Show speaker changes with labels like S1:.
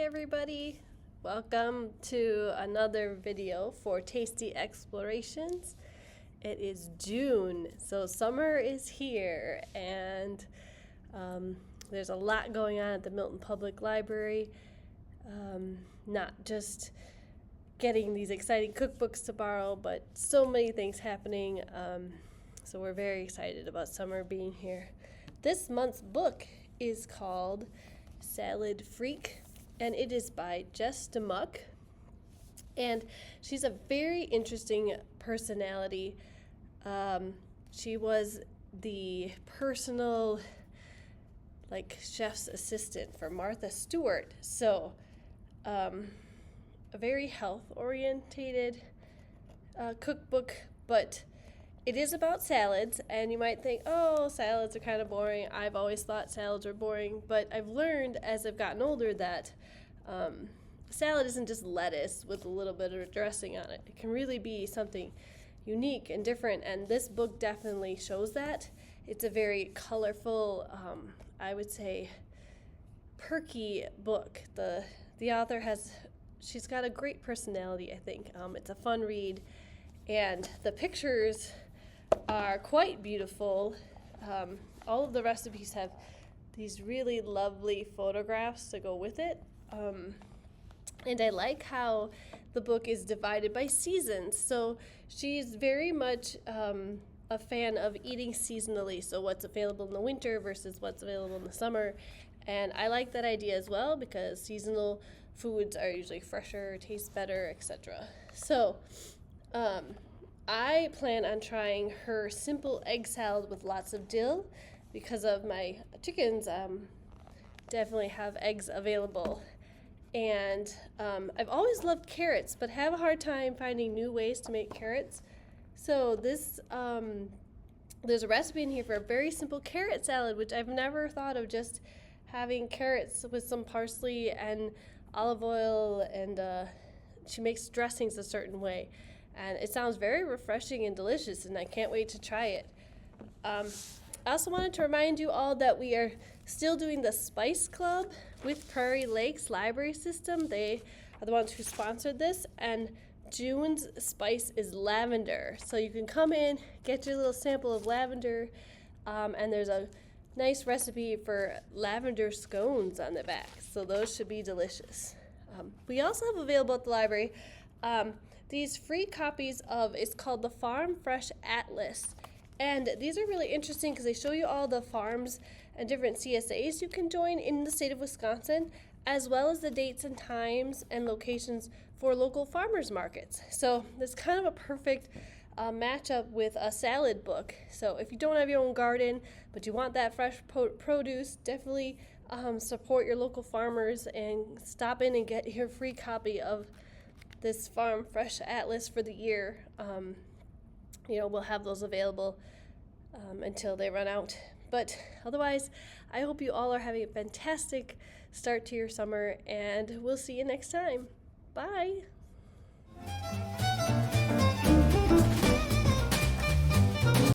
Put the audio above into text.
S1: everybody. Welcome to another video for Tasty Explorations. It is June, so summer is here, and there's a lot going on at the Milton Public Library. Not just getting these exciting cookbooks to borrow, but so many things happening. So we're very excited about summer being here. This month's book is called Salad Freak, and it is by Jess Damuk. And she's a very interesting personality. She was the personal, chef's assistant for Martha Stewart. So, a very health-orientated cookbook, but it is about salads, and you might think, oh, salads are kind of boring. I've always thought salads were boring, but I've learned as I've gotten older that salad isn't just lettuce with a little bit of dressing on it. It can really be something unique and different, and this book definitely shows that. It's a very colorful, I would say, perky book. The author she's got a great personality, I think. It's a fun read, and the pictures are quite beautiful. All of the recipes have these really lovely photographs to go with it. And I like how the book is divided by seasons. So she's very much a fan of eating seasonally, so what's available in the winter versus what's available in the summer. And I like that idea as well because seasonal foods are usually fresher, taste better, etc. So I plan on trying her simple egg salad with lots of dill because of my chickens definitely have eggs available. And I've always loved carrots, but have a hard time finding new ways to make carrots. So this there's a recipe in here for a very simple carrot salad, which I've never thought of, just having carrots with some parsley and olive oil, and she makes dressings a certain way. And it sounds very refreshing and delicious, and I can't wait to try it. I also wanted to remind you all that we are still doing the Spice Club with Prairie Lakes Library System. They are the ones who sponsored this, and June's spice is lavender. So you can come in, get your little sample of lavender, and there's a nice recipe for lavender scones on the back. So those should be delicious. We also have available at the library these free copies of, it's called the Farm Fresh Atlas. And these are really interesting because they show you all the farms and different CSAs you can join in the state of Wisconsin, as well as the dates and times and locations for local farmers markets. So this is kind of a perfect matchup with a salad book. So if you don't have your own garden, but you want that fresh produce, definitely support your local farmers and stop in and get your free copy of this Farm Fresh Atlas for the year. We'll have those available until they run out. But otherwise, I hope you all are having a fantastic start to your summer, and we'll see you next time. Bye.